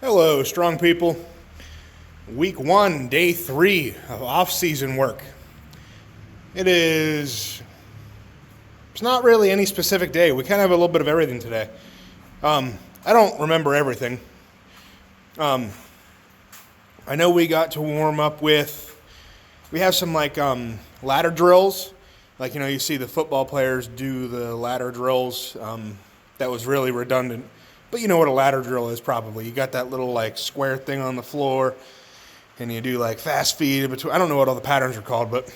Hello, strong people. Week 1, day 3 of off-season work. It's not really any specific day. We kind of have a little bit of everything today. I don't remember everything. I know we got to warm up we have some ladder drills. You see the football players do the ladder drills. That was really redundant. But you know what a ladder drill is probably. You got that little square thing on the floor and you do fast feed in between. I don't know what all the patterns are called, but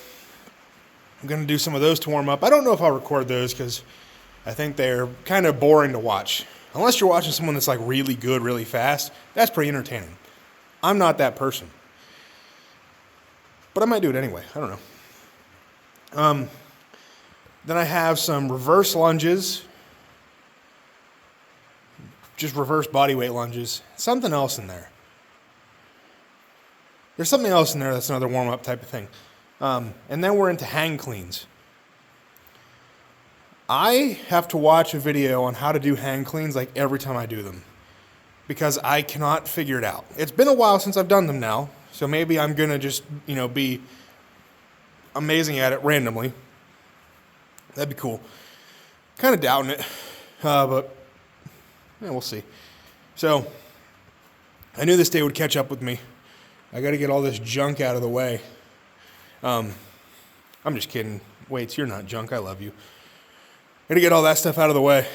I'm going to do some of those to warm up. I don't know if I'll record those because I think they're kind of boring to watch. Unless you're watching someone that's really good, really fast, that's pretty entertaining. I'm not that person. But I might do it anyway. I don't know. Then I have some reverse lunges. Just reverse body weight lunges. Something else in there. There's something else in there that's another warm-up type of thing. And then we're into hang cleans. I have to watch a video on how to do hang cleans every time I do them. Because I cannot figure it out. It's been a while since I've done them now. So maybe I'm going to just, be amazing at it randomly. That'd be cool. Kind of doubting it. But we'll see. So, I knew this day would catch up with me. I got to get all this junk out of the way. I'm just kidding. Weights, you're not junk. I love you. Got to get all that stuff out of the way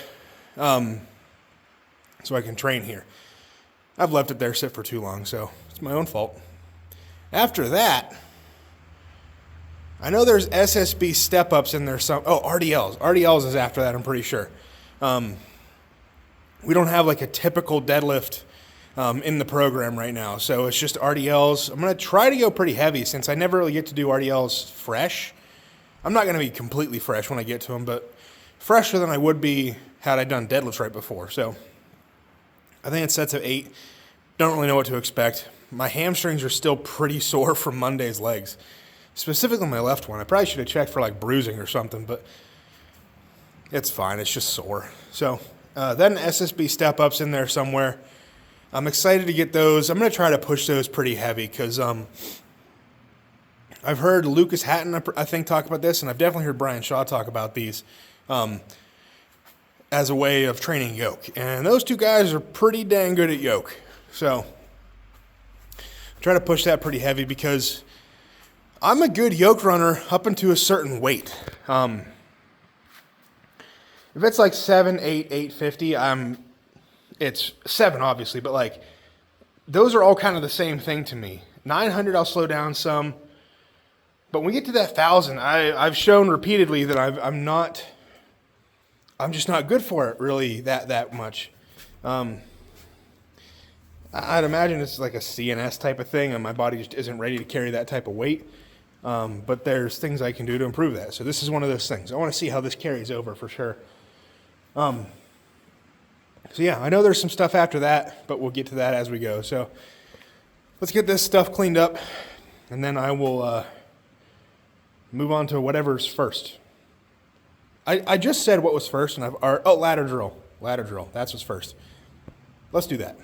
so I can train here. I've left it there sit for too long, so it's my own fault. After that, I know there's SSB step-ups in there. RDLs. RDLs is after that, I'm pretty sure. We don't have a typical deadlift in the program right now, so it's just RDLs. I'm going to try to go pretty heavy since I never really get to do RDLs fresh. I'm not going to be completely fresh when I get to them, but fresher than I would be had I done deadlifts right before. So I think it's sets of 8. Don't really know what to expect. My hamstrings are still pretty sore from Monday's legs, specifically my left one. I probably should have checked for bruising or something, but it's fine. It's just sore. So then SSB step-ups in there somewhere. I'm excited to get those. I'm going to try to push those pretty heavy because I've heard Lucas Hatton, I think, talk about this, and I've definitely heard Brian Shaw talk about these as a way of training yoke. And those two guys are pretty dang good at yoke. So try to push that pretty heavy because I'm a good yoke runner up into a certain weight. If it's 7, 8, 850, it's 7 obviously, but those are all kind of the same thing to me. 900 I'll slow down some, but when we get to that 1,000, I've shown repeatedly that I'm just not good for it really that much. I'd imagine it's a CNS type of thing, and my body just isn't ready to carry that type of weight. But there's things I can do to improve that. So this is one of those things. I want to see how this carries over for sure. So yeah, I know there's some stuff after that, but we'll get to that as we go. So let's get this stuff cleaned up, and then I will move on to whatever's first. I just said what was first, and ladder drill. Ladder drill. That's what's first. Let's do that.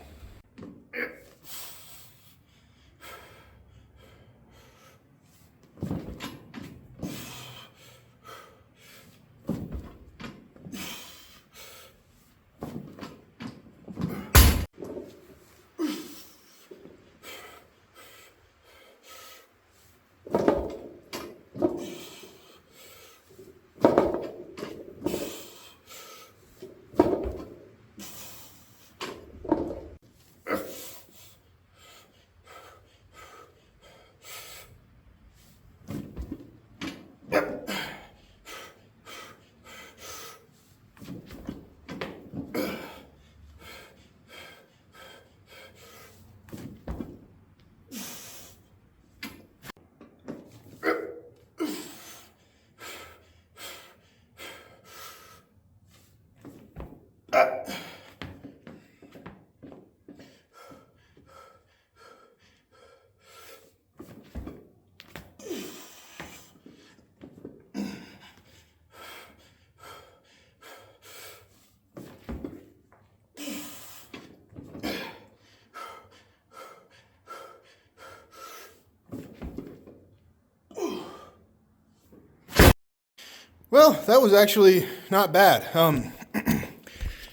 Well, that was actually not bad.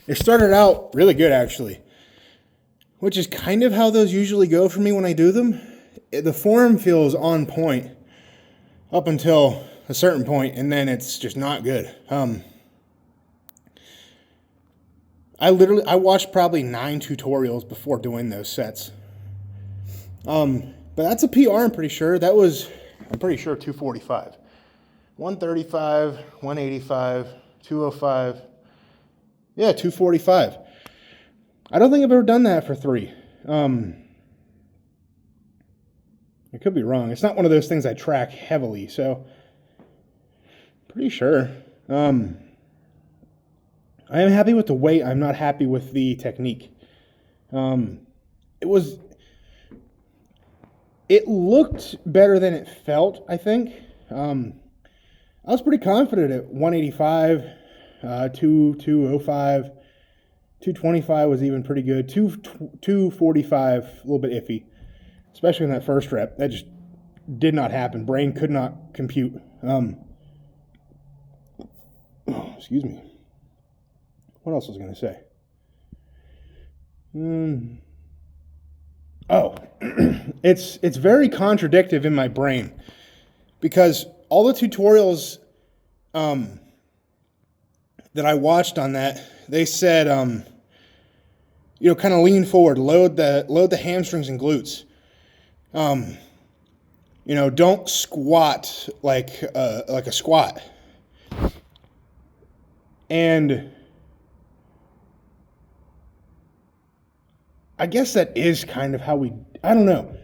It started out really good, actually, which is kind of how those usually go for me when I do them. The form feels on point up until a certain point, and then it's just not good. I watched probably 9 tutorials before doing those sets. But that's a PR, I'm pretty sure. I'm pretty sure 245. 135, 185, 205. Yeah, 245. I don't think I've ever done that for 3. I could be wrong. It's not one of those things I track heavily, so pretty sure. I am happy with the weight. I'm not happy with the technique. It looked better than it felt, I think. I was pretty confident at 185, 205, 225 was even pretty good. 245, a little bit iffy, especially in that first rep. That just did not happen. Brain could not compute. Excuse me. What else was I going to say? It's very contradictive in my brain because all the tutorials that I watched on that, they said, kind of lean forward, load the hamstrings and glutes. Don't squat like a squat. And I guess that is kind of how I don't know.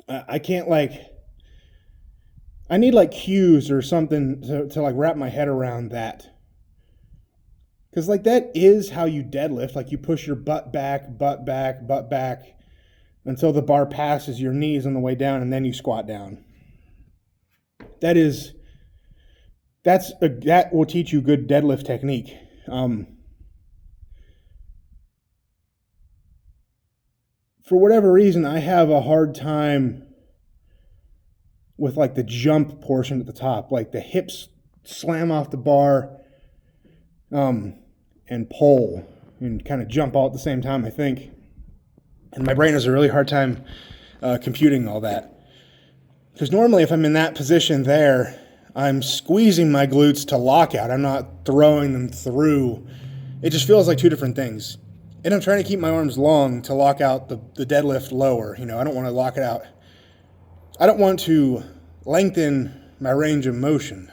I can't I need cues or something to wrap my head around that. Because that is how you deadlift. You push your butt back until the bar passes your knees on the way down, and then you squat down. That will teach you good deadlift technique. For whatever reason, I have a hard time with the jump portion at the top. The hips slam off the bar and pull and kind of jump all at the same time, I think. And my brain has a really hard time computing all that. Because normally if I'm in that position there, I'm squeezing my glutes to lockout. I'm not throwing them through. It just feels like two different things. And I'm trying to keep my arms long to lock out the deadlift lower. I don't want to lock it out. I don't want to lengthen my range of motion.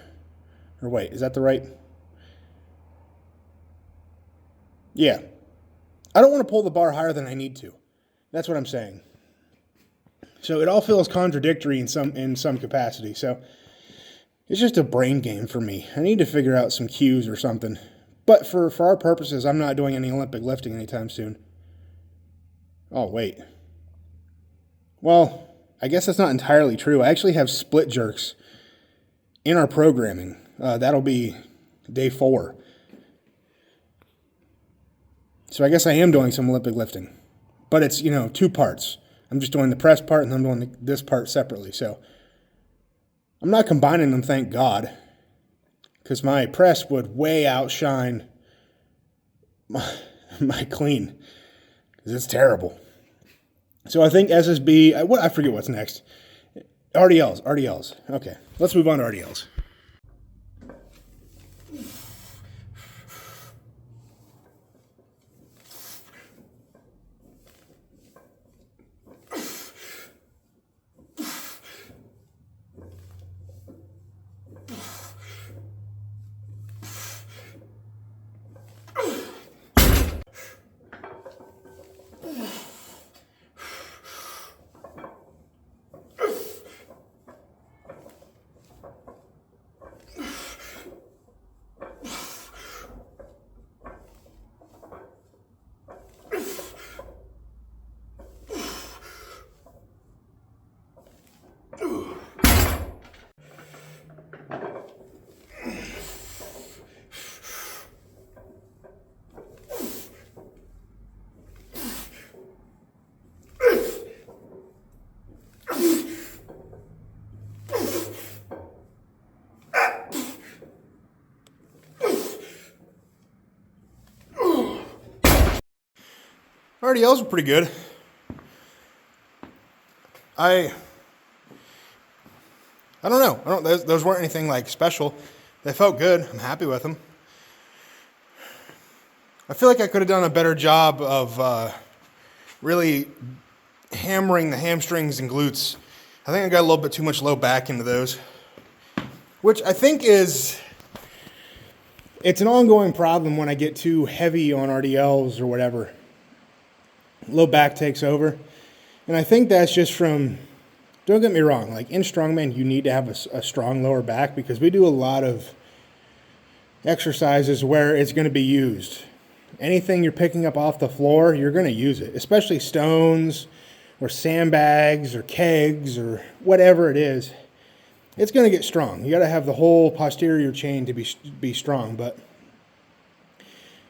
Or wait, is that the right? Yeah. I don't want to pull the bar higher than I need to. That's what I'm saying. So it all feels contradictory in some capacity. So it's just a brain game for me. I need to figure out some cues or something. But for our purposes, I'm not doing any Olympic lifting anytime soon. Oh, wait. Well, I guess that's not entirely true. I actually have split jerks in our programming. That'll be day 4. So I guess I am doing some Olympic lifting. But it's, 2 parts. I'm just doing the press part and I'm doing this part separately. So I'm not combining them, thank God. Because my press would way outshine my clean. Because it's terrible. So I think SSB, I forget what's next. RDLs. Okay, let's move on to RDLs. RDLs were pretty good. I don't know. Those weren't anything like special. They felt good. I'm happy with them. I feel like I could have done a better job of really hammering the hamstrings and glutes. I think I got a little bit too much low back into those, which I think it's an ongoing problem when I get too heavy on RDLs or whatever. Low back takes over. And I think that's just from, don't get me wrong, like in strongman, you need to have a strong lower back because we do a lot of exercises where it's going to be used. Anything you're picking up off the floor, you're going to use it, especially stones or sandbags or kegs or whatever it is. It's going to get strong. You got to have the whole posterior chain to be strong. But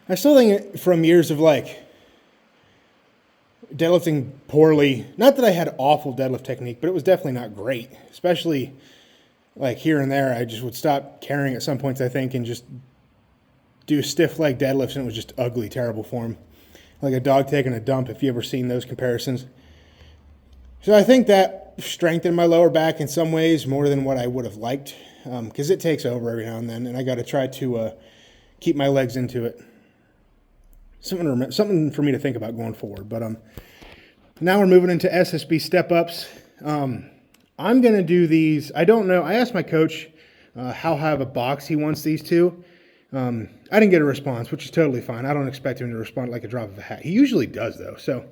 I still think from years of like deadlifting poorly, not that I had awful deadlift technique, but it was definitely not great, especially like here and there. I just would stop carrying at some points, I think, and just do stiff leg deadlifts, and it was just ugly, terrible form. Like a dog taking a dump, if you ever seen those comparisons. So I think that strengthened my lower back in some ways more than what I would have liked, because it takes over every now and then, and I got to try to keep my legs into it. Something for me to think about going forward. But now we're moving into SSB step-ups. I'm going to do these. I don't know. I asked my coach how high of a box he wants these to. I didn't get a response, which is totally fine. I don't expect him to respond like a drop of a hat. He usually does, though. So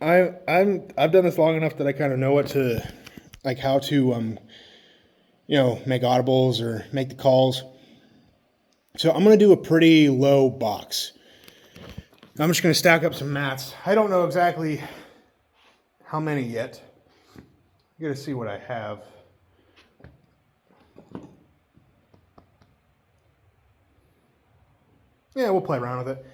I've done this long enough that I kind of know what to, like how to, make audibles or make the calls. So I'm going to do a pretty low box. I'm just going to stack up some mats. I don't know exactly how many yet. I got to see what I have. Yeah, we'll play around with it.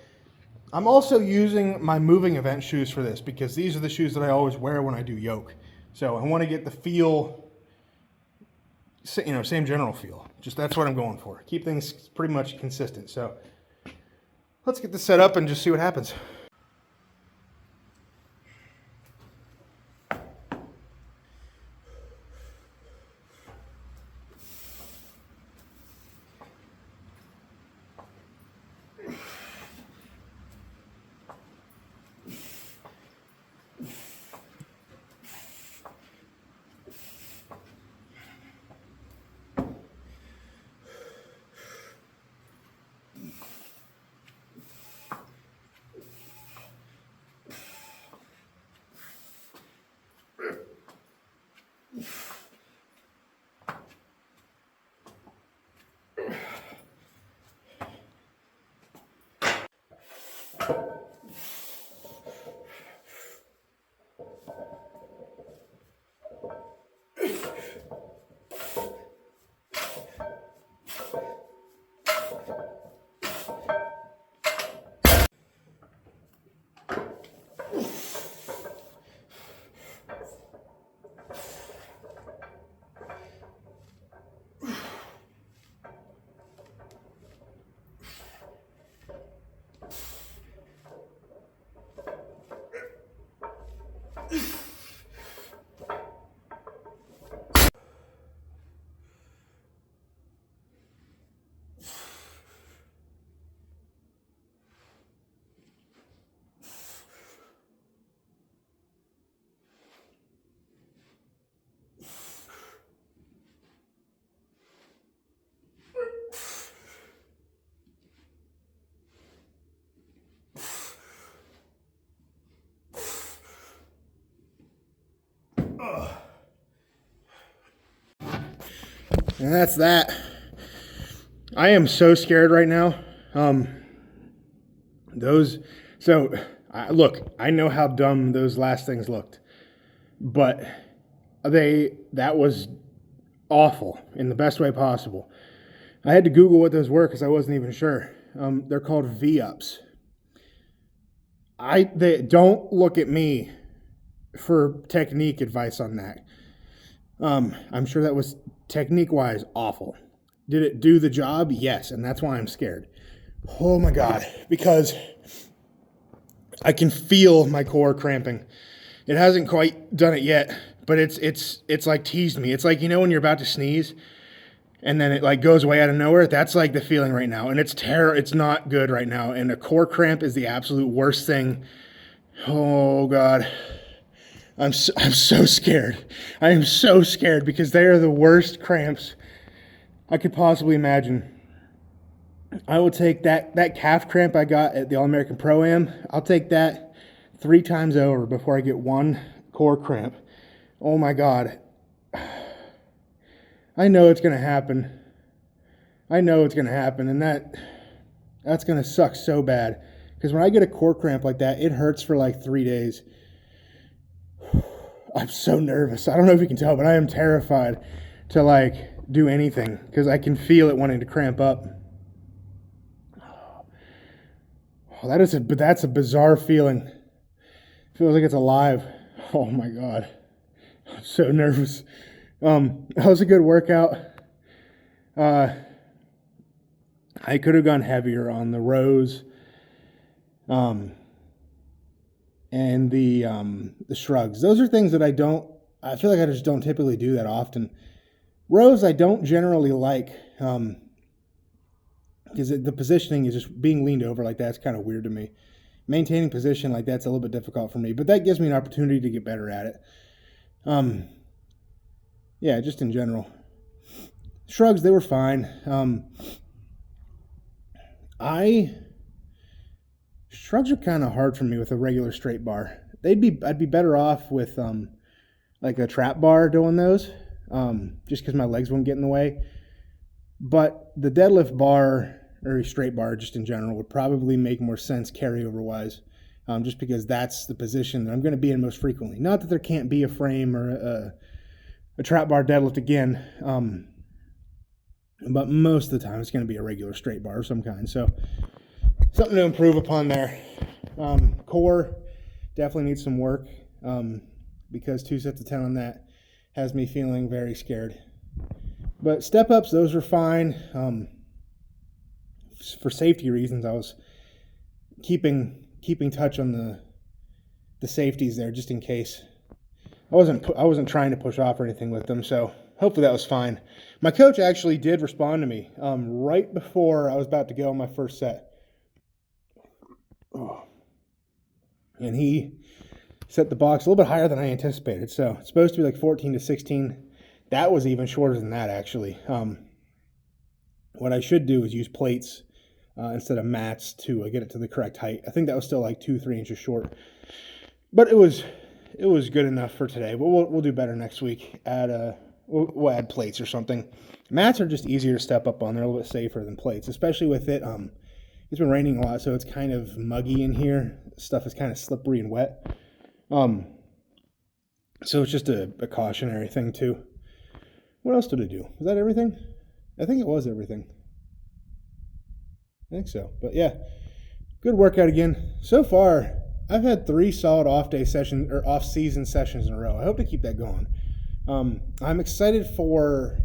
I'm also using my moving event shoes for this because these are the shoes that I always wear when I do yoke. So I want to get the feel, same general feel. Just that's what I'm going for. Keep things pretty much consistent. So let's get this set up and just see what happens. And that's that. I am so scared right now. Look, I know how dumb those last things looked, but that was awful in the best way possible. I had to Google what those were because I wasn't even sure. They're called V-ups. They don't look at me for technique advice on that. I'm sure that was technique-wise awful. Did it do the job? Yes, and that's why I'm scared. Oh my God, because I can feel my core cramping. It hasn't quite done it yet, but it's like teased me. It's like, when you're about to sneeze and then it like goes away out of nowhere. That's like the feeling right now. And it's not good right now. And a core cramp is the absolute worst thing. Oh God. I'm so scared. I am so scared because they are the worst cramps I could possibly imagine. I will take that calf cramp I got at the All-American Pro-Am. I'll take that 3 times over before I get one core cramp. Oh my God. I know it's going to happen. And that's going to suck so bad. Because when I get a core cramp like that, it hurts for like 3 days. I'm so nervous. I don't know if you can tell, but I am terrified to like do anything because I can feel it wanting to cramp up. Oh, that's a bizarre feeling. It feels like it's alive. Oh my God. I'm so nervous. That was a good workout. I could have gone heavier on the rows. And the shrugs. Those are things that I feel like I just don't typically do that often. Rows I don't generally like, because the positioning is just being leaned over like that's kind of weird to me. Maintaining position like that's a little bit difficult for me, but that gives me an opportunity to get better at it. Yeah, just in general. Shrugs, they were fine. Shrugs are kind of hard for me with a regular straight bar. I'd be better off with like a trap bar doing those, just because my legs won't get in the way. But the deadlift bar or a straight bar, just in general, would probably make more sense carryover wise, just because that's the position that I'm going to be in most frequently. Not that there can't be a frame or a trap bar deadlift again, but most of the time it's going to be a regular straight bar of some kind. So something to improve upon there. Core definitely needs some work, because 2 sets of 10 on that has me feeling very scared. But step ups, those are fine. For safety reasons, I was keeping touch on the safeties there just in case. I wasn't trying to push off or anything with them, so hopefully that was fine. My coach actually did respond to me right before I was about to go on my first set. Oh. And he set the box a little bit higher than I anticipated. So it's supposed to be like 14 to 16. That was even shorter than that, actually. What I should do is use plates instead of mats to get it to the correct height. I think that was still like 2-3 inches short. But it was good enough for today. But we'll do better next week. We'll add plates or something. Mats are just easier to step up on. They're a little bit safer than plates, especially with it. It's been raining a lot, so it's kind of muggy in here. Stuff is kind of slippery and wet. So it's just a cautionary thing, too. What else did I do? Was that everything? I think it was everything. I think so. But yeah, good workout again. So far, I've had 3 solid off-season sessions in a row. I hope to keep that going. I'm excited for...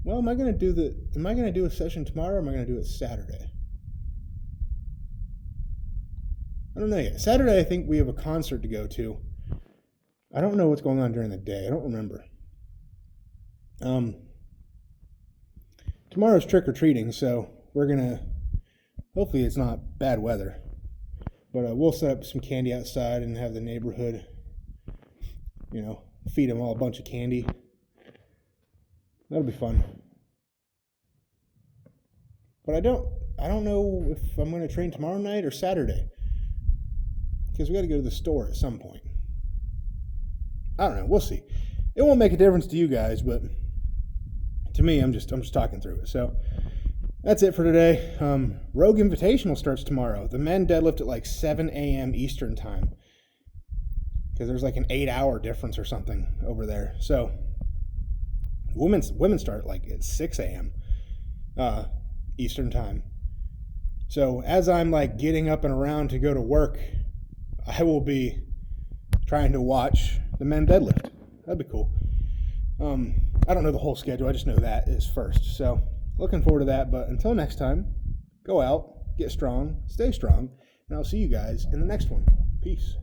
Well, am I going to do a session tomorrow, or am I going to do it Saturday? I don't know yet. Saturday, I think we have a concert to go to. I don't know what's going on during the day. I don't remember. Tomorrow's trick-or-treating, so we're going to... Hopefully it's not bad weather. But we'll set up some candy outside and have the neighborhood, feed them all a bunch of candy. That'll be fun. But I don't know if I'm going to train tomorrow night or Saturday, because we got to go to the store at some point. I don't know. We'll see. It won't make a difference to you guys, but to me, I'm just talking through it. So that's it for today. Rogue Invitational starts tomorrow. The men deadlift at like 7 a.m. Eastern time, because there's like an 8-hour difference or something over there. So women start like at 6 a.m. Eastern time. So as I'm like getting up and around to go to work, I will be trying to watch the men deadlift. That'd be cool. I don't know the whole schedule. I just know that is first. So looking forward to that. But until next time, go out, get strong, stay strong, And I'll see you guys in the next one. Peace.